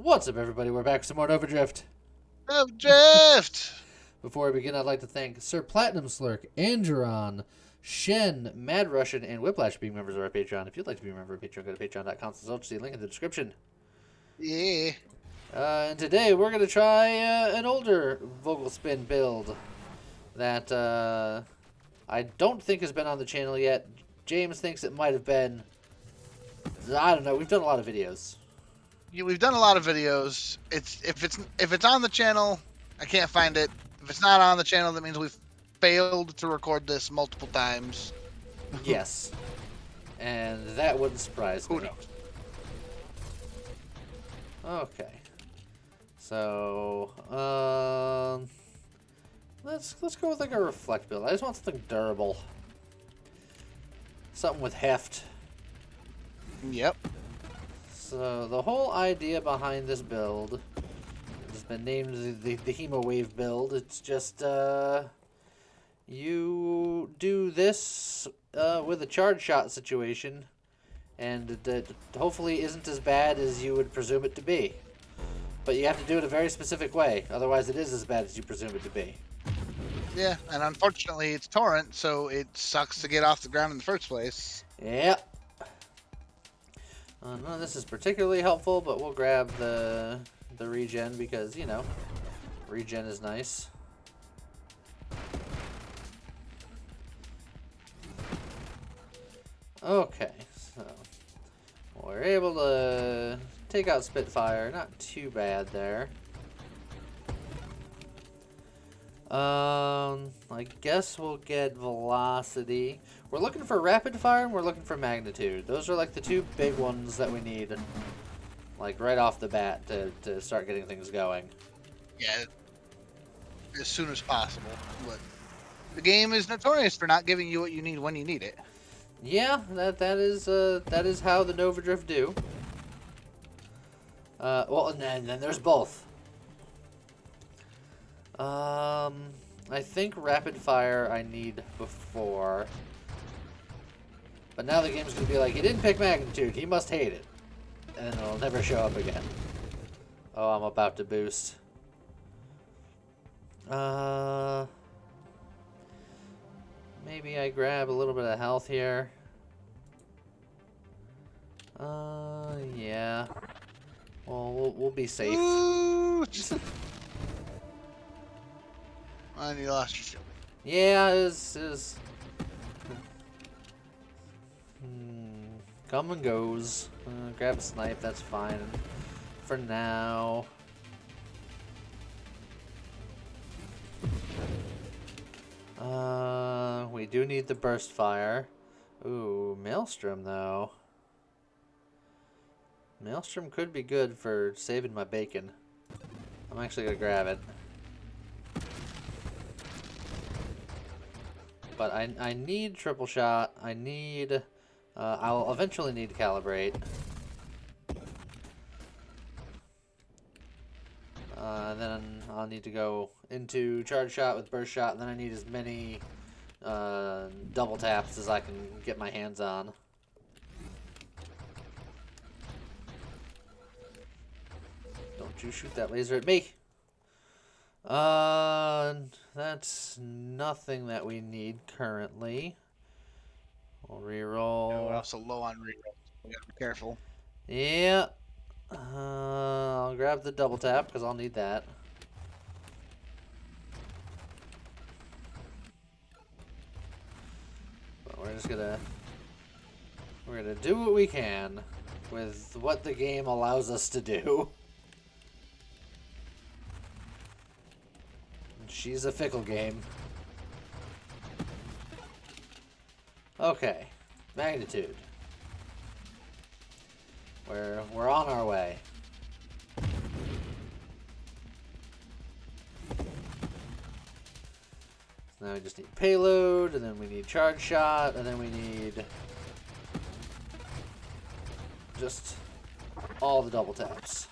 What's up, everybody? We're back with some more Nova Drift. Nova Drift! Before we begin, I'd like to thank Sir Platinum Slurk, Angeron, Shen, Mad Russian, and Whiplash being members of our Patreon. If you'd like to be a member of Patreon, go to patreon.com/. See a link in the description. Yeah. And today we're going to try an older Vogelspin build that I don't think has been on the channel yet. James thinks it might have been. I don't know. We've done a lot of videos. We've done a lot of videos. If it's on the channel, I can't find it. If it's not on the channel, that means we've failed to record this multiple times. Yes. And that wouldn't surprise me. Who knows? Okay. So, let's go with like a reflect build. I just want something durable. Something with heft. Yep. So the whole idea behind this build has been named the Hemowave build. It's just you do this with a charge shot situation, and it hopefully isn't as bad as you would presume it to be. But you have to do it a very specific way, otherwise it is as bad as you presume it to be. Yeah, and unfortunately it's torrent, so it sucks to get off the ground in the first place. Yep. None of this is particularly helpful, but we'll grab the regen because, you know, regen is nice. Okay, so we're able to take out Spitfire. Not too bad there. I guess we'll get velocity. We're looking for rapid fire and we're looking for magnitude. Those are like the two big ones that we need, like right off the bat to start getting things going. Yeah, as soon as possible. But the game is notorious for not giving you what you need when you need it. Yeah, that is how the Nova Drift do. Well, and then there's both. I think rapid fire I need before. But now the game's going to be like, he didn't pick magnitude, he must hate it. And then it'll never show up again. Oh, I'm about to boost. Maybe I grab a little bit of health here. Yeah. Well, we'll be safe. Ooh, and you lost your shield. Yeah, it is. Come and goes. Grab a snipe, that's fine for now. We do need the burst fire. Ooh, Maelstrom though. Maelstrom could be good for saving my bacon. I'm actually gonna grab it. But I need triple shot. I need. I'll eventually need to calibrate. And then I'll need to go into charge shot with burst shot. And then I need as many double taps as I can get my hands on. Don't you shoot that laser at me. That's nothing that we need currently. We'll reroll. Yeah, we're also low on reroll. We gotta be careful. Yeah. I'll grab the double tap because I'll need that. But we're gonna do what we can with what the game allows us to do. She's a fickle game. Okay, magnitude. We're on our way. So now we just need payload, and then we need charge shot, and then we need just all the double taps.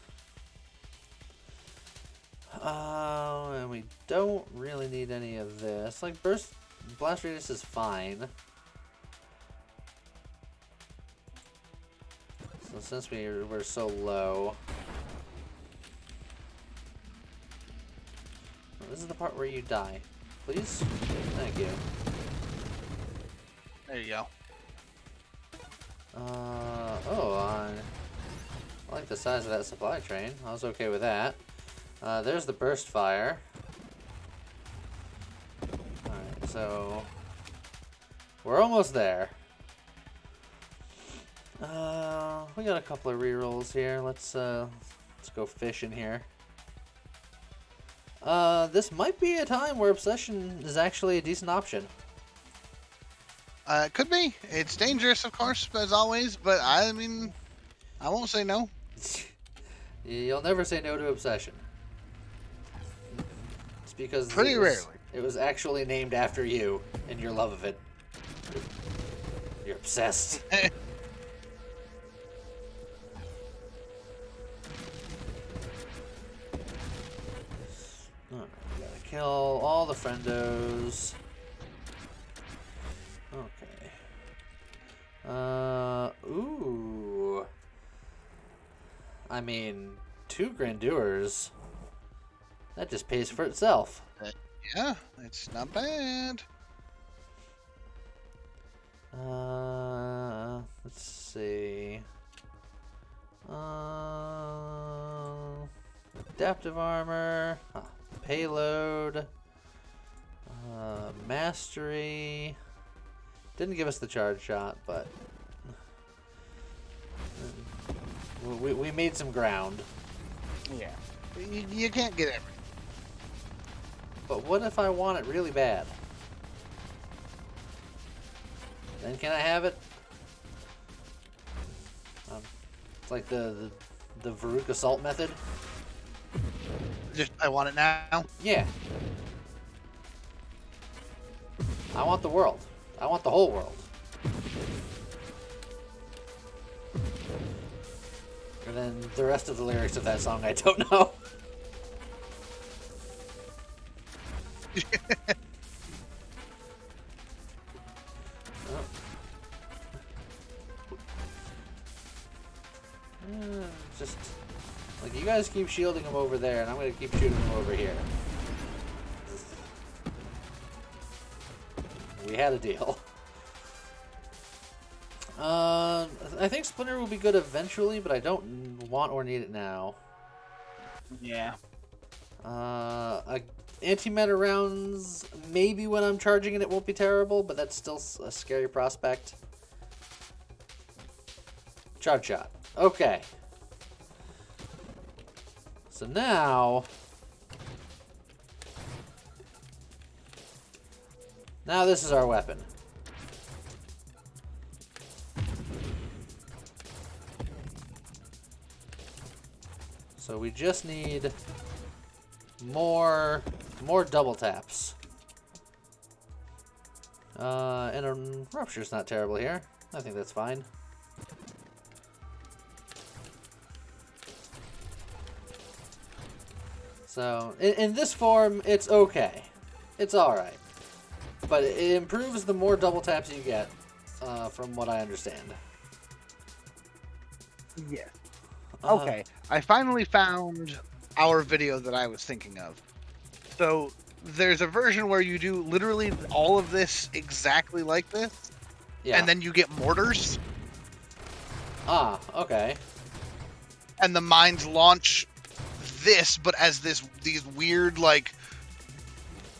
And we don't really need any of this. Like, blast radius is fine. So since we're so low, This is the part where you die. Please? Thank you. There you go. I like the size of that supply train. I was okay with that. There's the burst fire. Alright, so we're almost there. We got a couple of rerolls here. Let's go fishing here. This might be a time where Obsession is actually a decent option. It could be. It's dangerous, of course, as always, but I mean, I won't say no. You'll never say no to Obsession. It's because Pretty rarely. It was actually named after you and your love of it. You're obsessed. Alright, we gotta kill all the friendos. Okay. Ooh. I mean, 2 grandeurs. That just pays for itself. Yeah, it's not bad. Let's see. Adaptive armor, payload, mastery. Didn't give us the charge shot, but we made some ground. Yeah. You can't get everything. But what if I want it really bad? Then can I have it? It's like the Varuk assault method. Just, I want it now. Yeah. I want the world. I want the whole world. And then the rest of the lyrics of that song I don't know. Just like you guys keep shielding him over there, and I'm gonna keep shooting him over here. We had a deal. I think Splinter will be good eventually, but I don't want or need it now. Yeah. Antimatter rounds, maybe when I'm charging it won't be terrible, but that's still a scary prospect. Charge shot. Okay. So now this is our weapon. So we just need more double taps. And a rupture's not terrible here. I think that's fine. So in this form, it's okay. It's alright. But it improves the more double taps you get, from what I understand. Yeah. Okay, I finally found our video that I was thinking of. So there's a version where you do literally all of this exactly like this, Yeah. and then you get mortars, Ah, okay. and the mines launch this, but as these weird like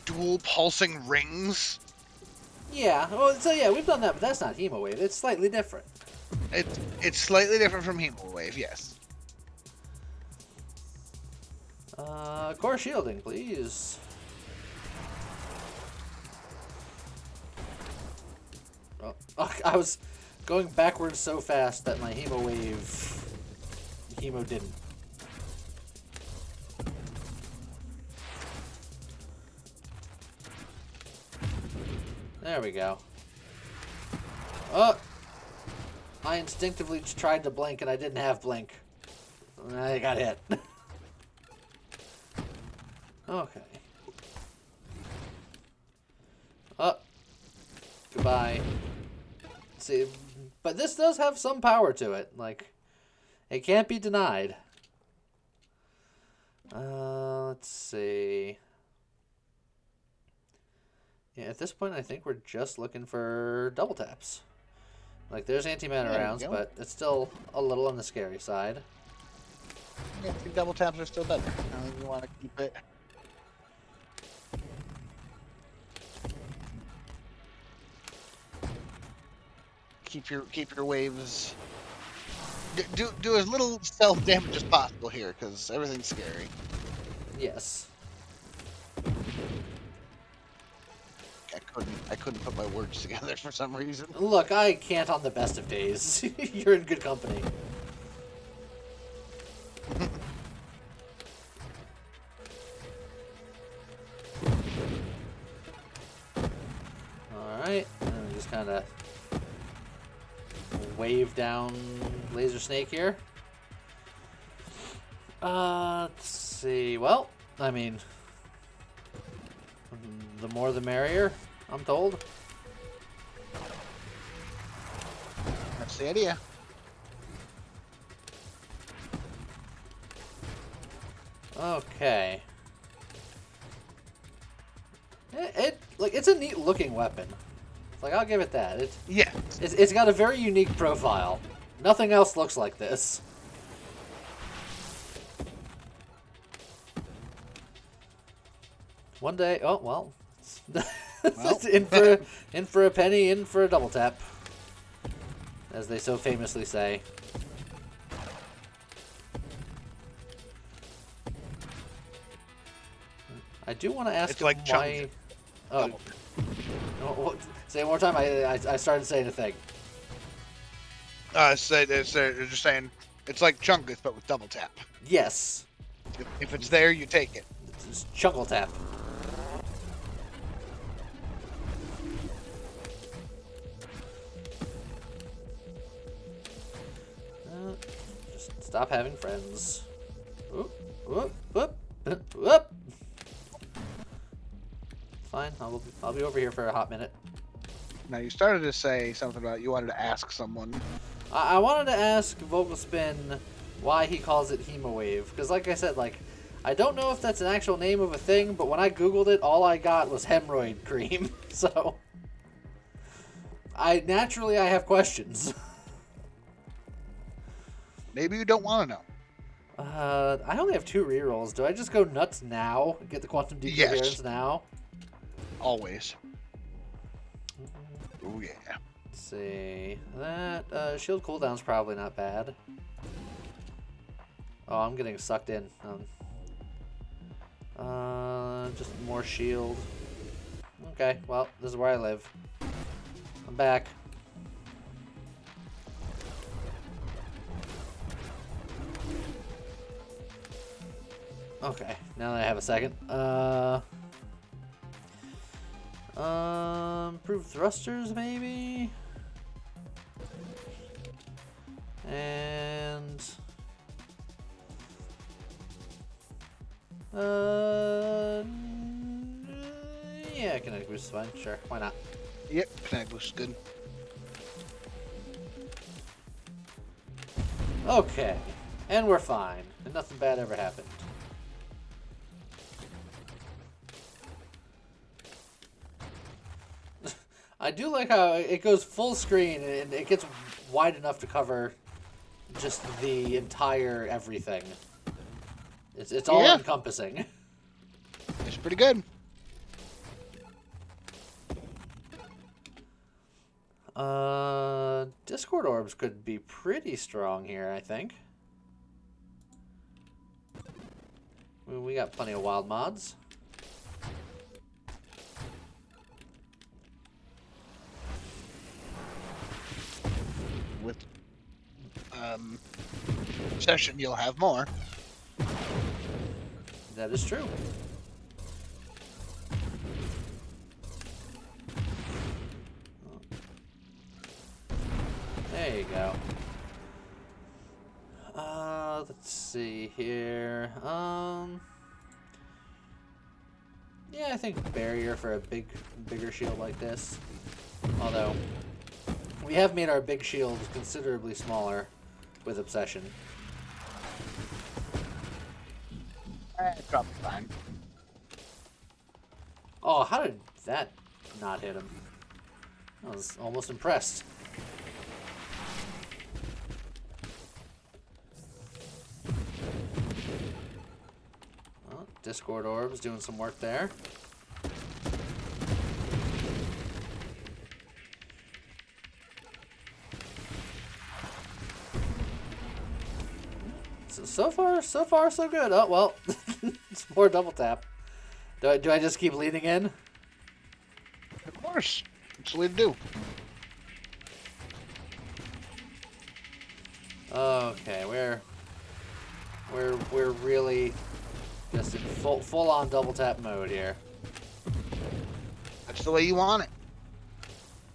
dual pulsing rings. Yeah. Well, so yeah, we've done that, but that's not Hemowave. It's slightly different. It's slightly different from Hemowave, yes. Core shielding, please. Oh, I was going backwards so fast that my Hemowave didn't. There we go. Oh! I instinctively tried to blink and I didn't have blink. And I got hit. Okay. Oh. Goodbye. See, but this does have some power to it. Like, it can't be denied. Let's see. Yeah, at this point, I think we're just looking for double taps. Like, there's anti-mana There you rounds, go. but it's still a little on the scary side. Yeah, I think double taps are still better. You want to keep it. Keep your waves. Do as little self damage as possible here, because everything's scary. Yes. I couldn't put my words together for some reason. Look, I can't on the best of days. You're in good company. Alright, and we just kind of wave down Laser Snake here. Let's see. Well, I mean, the more the merrier, I'm told. That's the idea. Okay. It's a neat looking weapon. Like, I'll give it that. Yeah. It's got a very unique profile. Nothing else looks like this. One day, oh well, Well. in for a penny, in for a double tap, as they so famously say. I do want to ask It's like why. Oh, no, say it one more time. I started saying a thing. They're just saying it's like Chungus, but with double tap. Yes, If it's there, you take it. it's chuckle tap. Just stop having friends. Whoop, whoop, whoop, whoop. Fine, I'll be over here for a hot minute. Now you started to say something about you wanted to ask someone. I wanted to ask Vogelspin why he calls it Hemowave, because like I said, like, I don't know if that's an actual name of a thing, but when I googled it, all I got was hemorrhoid cream. So I have questions. Maybe you don't want to know. I only have 2 rerolls. Do I just go nuts now? Get the quantum decoherence now? Always. Oh yeah. Let's see. That shield cooldown's probably not bad. Oh, I'm getting sucked in. Just more shield. Okay, well, this is where I live. I'm back. Okay, now that I have a second. Improved thrusters, maybe? And... yeah, kinetic boost is fine. Sure, why not? Yep, kinetic boost is good. Okay, and we're fine. And nothing bad ever happened. I do like how it goes full screen and it gets wide enough to cover just the entire everything. It's all encompassing. It's pretty good. Discord orbs could be pretty strong here, I think. We got plenty of wild mods. With session, you'll have more. That is true. There you go. Let's see here. Yeah, I think barrier for a bigger shield like this. Although, we have made our big shield considerably smaller with Obsession. Probably fine. Oh, how did that not hit him. I was almost impressed. Well, Discord Orb's doing some work there. So far, so good. Oh, well. It's more double tap. Do I just keep leaning in? Of course. That's what we do. Okay, we're really just in full on double tap mode here. That's the way you want it.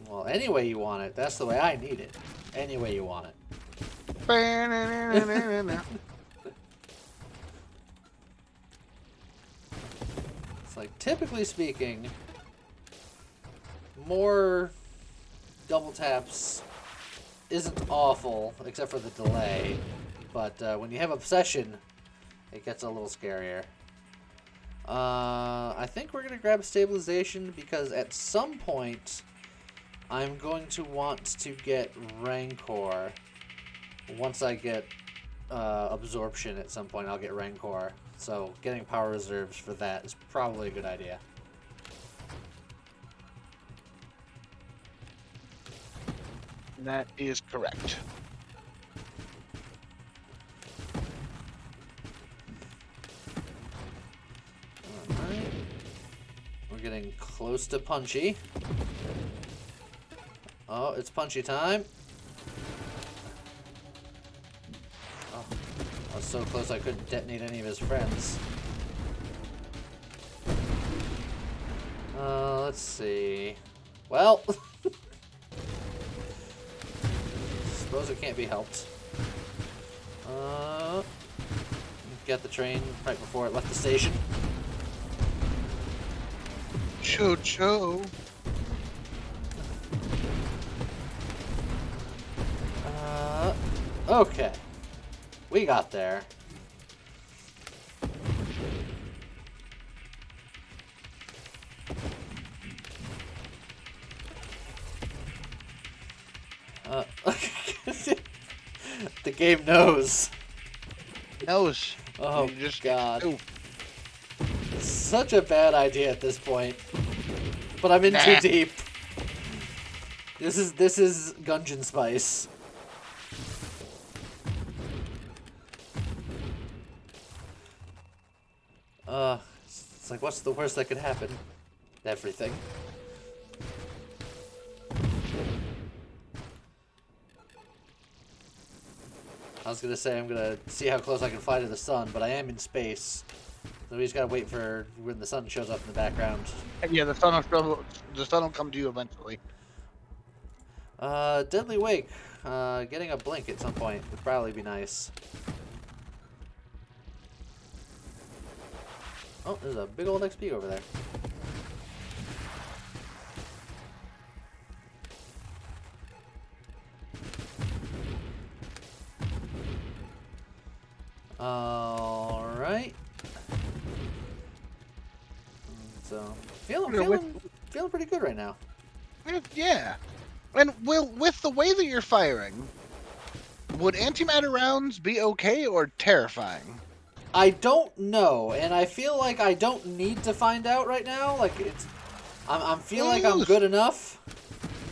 Well, any way you want it. That's the way I need it. Any way you want it. It's like, typically speaking, more double taps isn't awful, except for the delay. But when you have Obsession, it gets a little scarier. I think we're going to grab Stabilization, because at some point, I'm going to want to get Rancor. Once I get Absorption at some point, I'll get Rancor. So getting power reserves for that is probably a good idea. That is correct. Alright. We're getting close to Punchy. Oh, it's Punchy time. Oh, I was so close I couldn't detonate any of his friends. Let's see. Well, suppose it can't be helped. Get the train right before it left the station. Cho. Okay. We got there. The game knows. Knows. Oh, You just God. Ooh. Such a bad idea at this point. But I'm in too deep. This is Gungeon Spice. It's like, what's the worst that could happen? Everything. I was gonna say I'm gonna see how close I can fly to the sun, but I am in space. So we just gotta wait for when the sun shows up in the background. Yeah, the sun will come to you eventually. Deadly Wake. Getting a blink at some point would probably be nice. Oh, there's a big old XP over there. Alright. So, feeling pretty good right now. Yeah. And with the way that you're firing, would antimatter rounds be okay or terrifying? I don't know, and I feel like I don't need to find out right now. Like, I'm feeling like I'm good enough.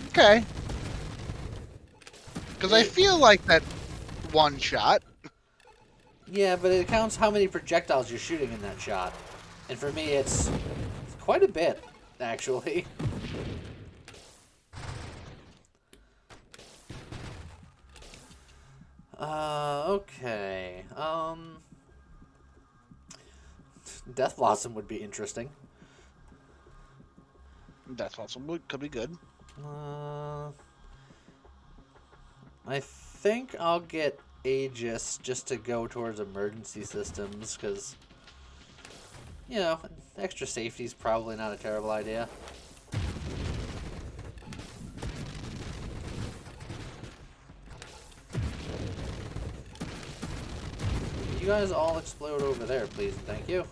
Okay. Because I feel like that one shot. Yeah, but it counts how many projectiles you're shooting in that shot. And for me, it's quite a bit, actually. Okay. Death Blossom would be interesting. That's also could be good. I think I'll get Aegis just to go towards emergency systems, because, you know, extra safety is probably not a terrible idea. You guys all explode over there, please, and thank you.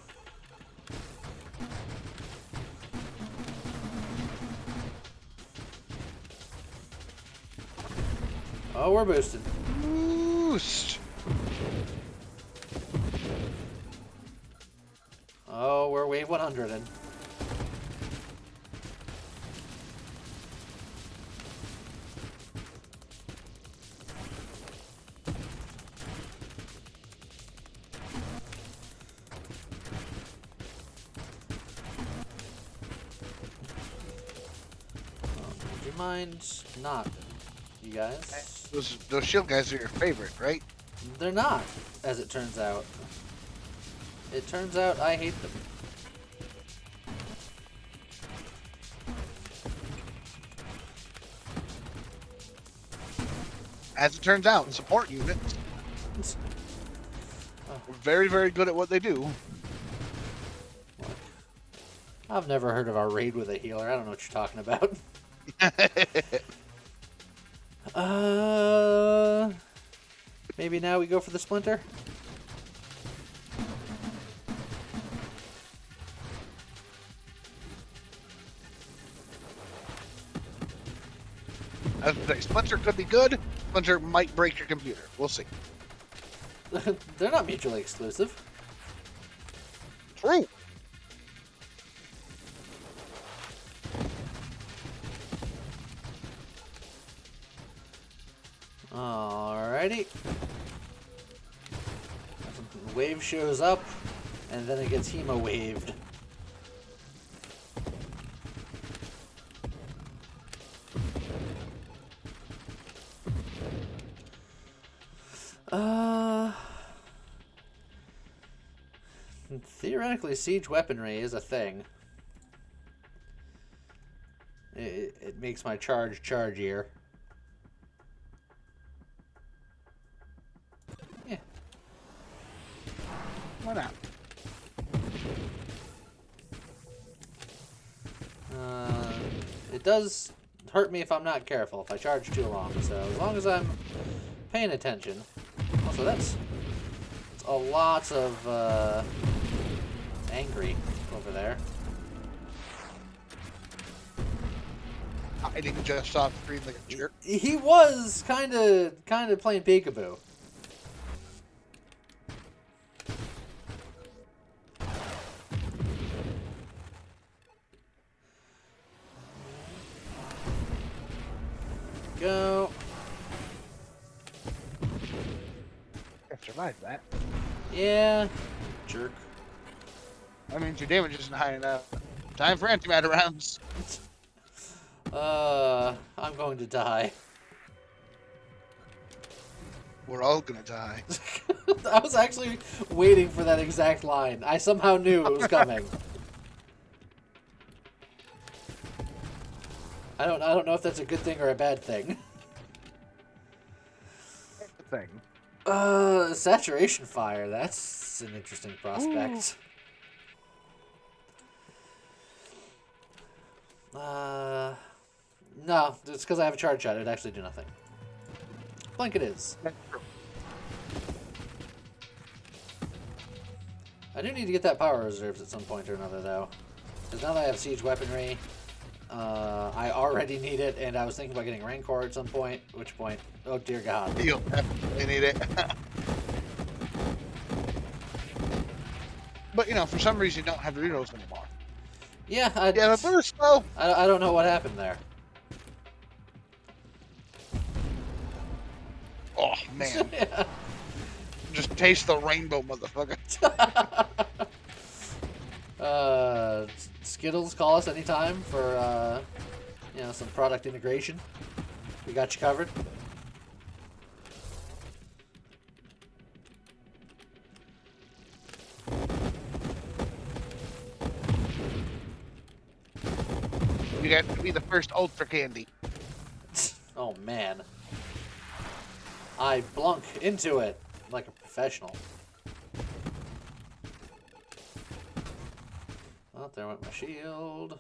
Oh, we're boosted. Boost. Oh, we're wave 100 in. Would you mind not, you guys? Those shield guys are your favorite, right? They're not, as it turns out. It turns out I hate them. As it turns out, support units are very, very good at what they do. I've never heard of our raid with a healer. I don't know what you're talking about. Maybe now we go for the splinter? I was gonna say, Splinter could be good. Splinter might break your computer. We'll see. They're not mutually exclusive. True. Alrighty. Wave shows up, and then it gets hemo-waved. Theoretically, siege weaponry is a thing. It makes my charge chargier. Yeah. Why not? It does hurt me if I'm not careful, if I charge too long. So as long as I'm paying attention. Also, that's a lot of angry over there. Hiding just off screen like a jerk. He was kind of playing peekaboo. Go. I survived that. Yeah. Jerk. That means your damage isn't high enough. Time for antimatter rounds. I'm going to die. We're all gonna die. I was actually waiting for that exact line. I somehow knew it was coming. I don't know if that's a good thing or a bad thing. Thing. Saturation fire. That's an interesting prospect. No, it's because I have a charge shot. It'd actually do nothing. Blink it is. That's true. I do need to get that power reserves at some point or another, though. Because now that I have siege weaponry, I already need it, and I was thinking about getting Rancor at some point. Which point? Oh, dear God. You'll definitely need it. But, you know, for some reason you don't have reloads anymore. Yeah, Yeah, but they're slow. I don't know what happened there. Oh, man. Yeah. Just taste the rainbow, motherfucker. Skittles, call us anytime for, you know, some product integration. We got you covered. You got to be the first ultra candy. Oh, man. I blunk into it like a professional. Oh, there went my shield.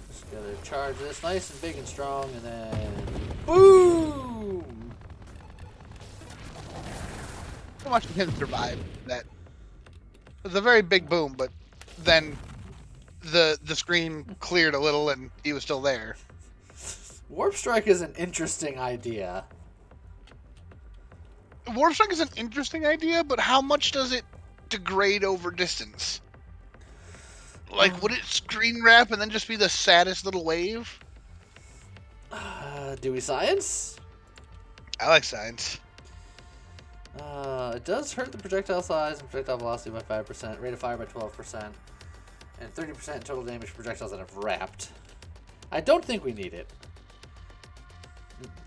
Just gotta charge this nice and big and strong, and then boom! So much of him survived that. It was a very big boom, but then the screen cleared a little and he was still there. Warp Strike is an interesting idea. Warp Strike is an interesting idea, but how much does it degrade over distance? Like, would it screen wrap and then just be the saddest little wave? Do we science? I like science. It does hurt the projectile size and projectile velocity by 5%, rate of fire by 12%, and 30% total damage for projectiles that have wrapped. I don't think we need it.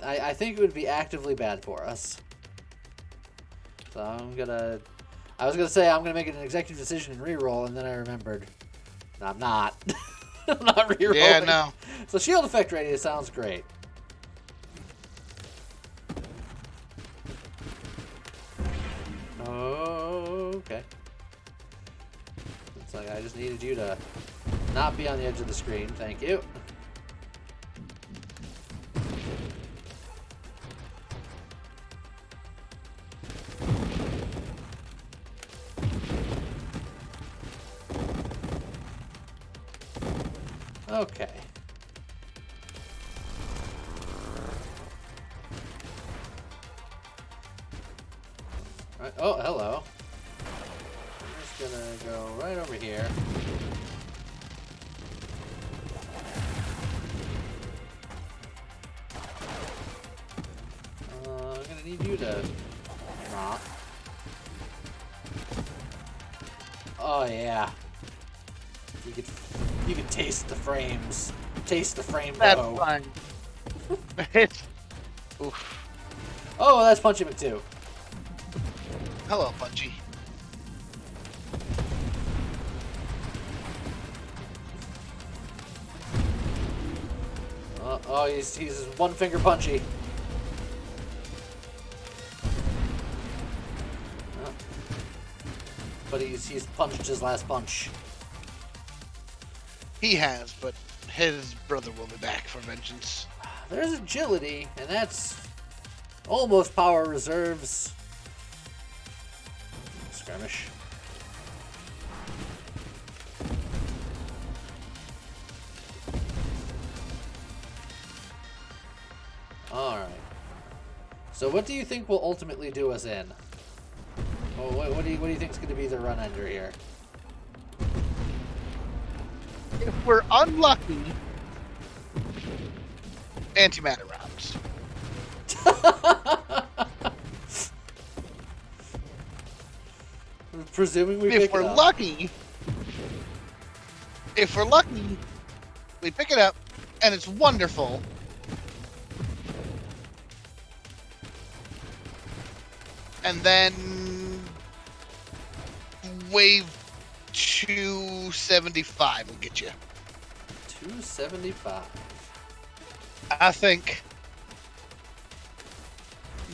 I think it would be actively bad for us. So I was gonna say I'm gonna make an executive decision and reroll, and then I remembered. No, I'm not. I'm not rerolling. Yeah, no. So shield effect radius sounds great. Okay. Looks like I just needed you to not be on the edge of the screen. Thank you. Okay. Right. Oh, hello. I'm just gonna go right over here. I'm gonna need you to not. Oh yeah. You could taste the frames. Taste the frame That's dough. fine. Oof. Oh, that's Punchy McTwo. Hello, Punchy. Oh, he's one finger punchy. Oh. But he's punched his last punch. He has, but his brother will be back for vengeance. There's agility, and that's almost power reserves. Skirmish. Alright. So what do you think will ultimately do us in? Well, what do you think is going to be the run ender here? If we're unlucky, antimatter rounds. Presuming we If pick we're it up. lucky, we pick it up, and it's wonderful. And then wave 275 will get you. 275. I think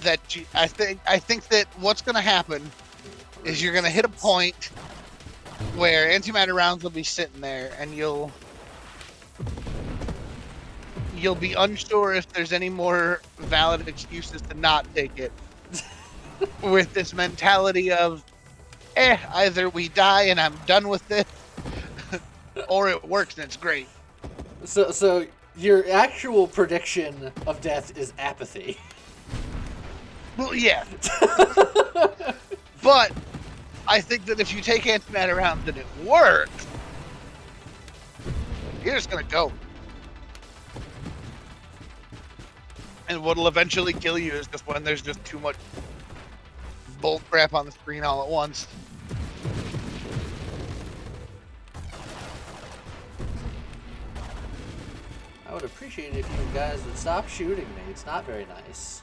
that what's going to happen is you're going to hit a point where antimatter rounds will be sitting there, and you'll be unsure if there's any more valid excuses to not take it. With this mentality of, either we die and I'm done with this, or it works and it's great. So your actual prediction of death is apathy. Well, yeah. But I think that if you take antimatter rounds and it works, you're just gonna go. And what'll eventually kill you is just when there's just too much bull crap on the screen all at once. I would appreciate it if you guys would stop shooting me. It's not very nice.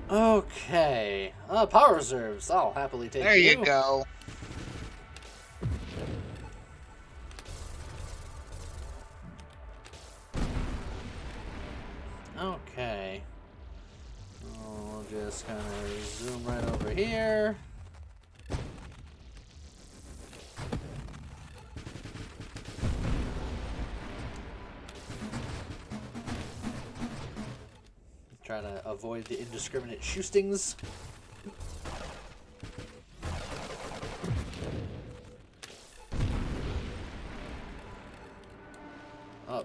Okay. Power reserves. I'll happily take There you go. Okay. We'll just kind of zoom right over here. Try to avoid the indiscriminate shootings.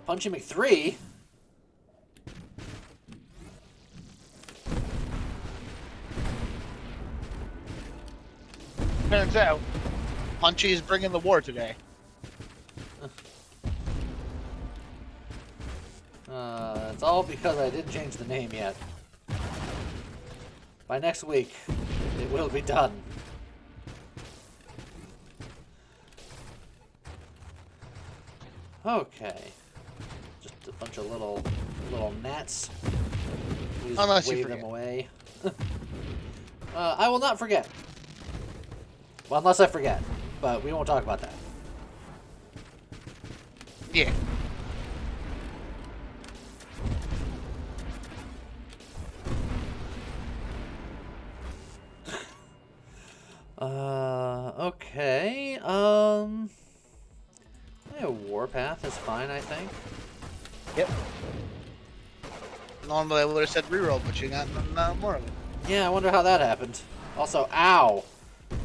Punchy McThree? Turns out, Punchy is bringing the war today. It's all because I didn't change the name yet. By next week, it will be done. Okay. Just a bunch of little gnats. We just Unless you wave forget. them away. I will not forget. Well, unless I forget. But we won't talk about that. Yeah. Okay. Yeah, Warpath is fine, I think. Yep. Normally I would have said reroll, but you got none more of it. Yeah, I wonder how that happened. Also, ow!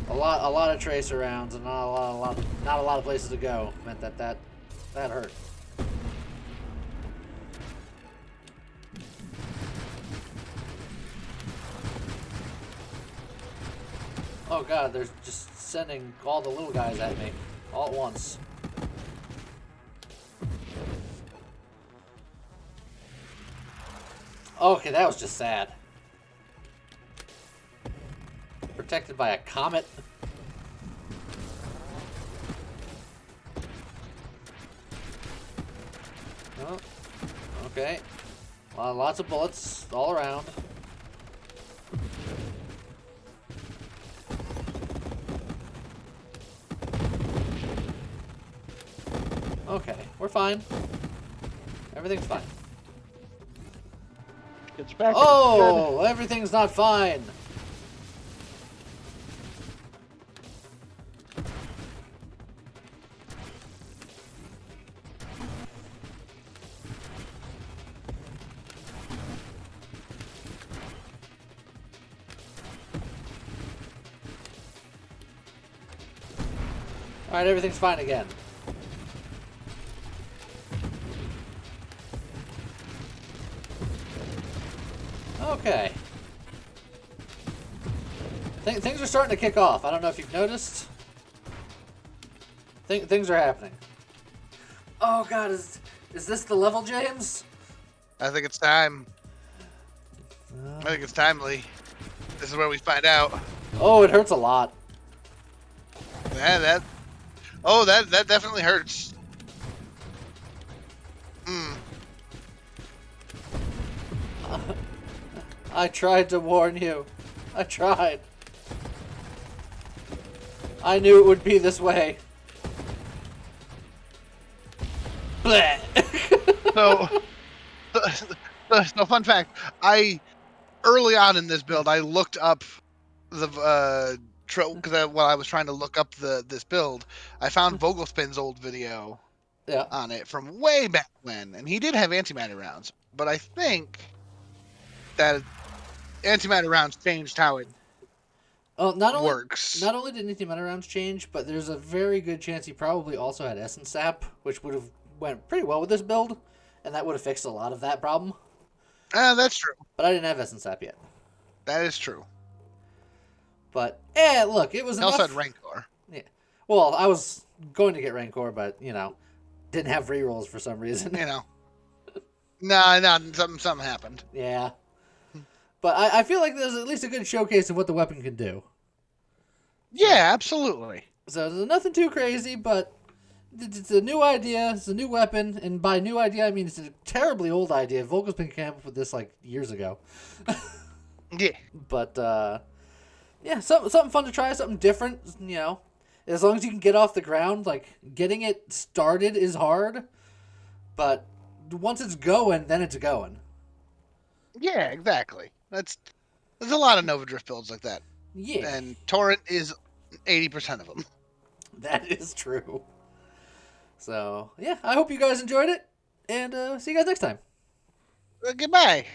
A lot of tracer rounds and not a lot of places to go meant that hurt. Oh god, they're just sending all the little guys at me all at once. Okay, that was just sad. Protected by a comet. Oh, okay. Lots of bullets all around. Okay, we're fine. Everything's fine. It's back. Oh, everything's not fine. All right, everything's fine again. Okay. Things are starting to kick off. I don't know if you've noticed. Things are happening. Oh god, is this the level, James? I think it's time. I think it's timely. This is where we find out. Oh, it hurts a lot. Yeah, that definitely hurts. Hmm. I tried to warn you. I tried. I knew it would be this way. Bleh. So fun fact, early on in this build, I looked up the because while I was trying to look up this build, I found Vogelspin's old video Yeah. on it from way back when, and he did have antimatter rounds, but I think that antimatter rounds changed how it works. Not only did antimatter rounds change, but there's a very good chance he probably also had essence sap, which would have went pretty well with this build, and that would have fixed a lot of that problem. That's true. But I didn't have essence sap yet. That is true. But look, it was I enough. also had Rancor. Yeah. Well, I was going to get Rancor, but didn't have rerolls for some reason. No, something happened. Yeah. But I feel like there's at least a good showcase of what the weapon can do. Yeah, absolutely. So there's nothing too crazy, but it's a new idea. It's a new weapon, and by new idea I mean it's a terribly old idea. Vogelspin came up with this like years ago. Yeah. But yeah, something fun to try, something different. As long as you can get off the ground, like getting it started is hard, but once it's going, then it's going. Yeah, exactly. There's a lot of Nova Drift builds like that. Yeah. And Torrent is 80% of them. That is true. So, yeah, I hope you guys enjoyed it, and see you guys next time. Goodbye.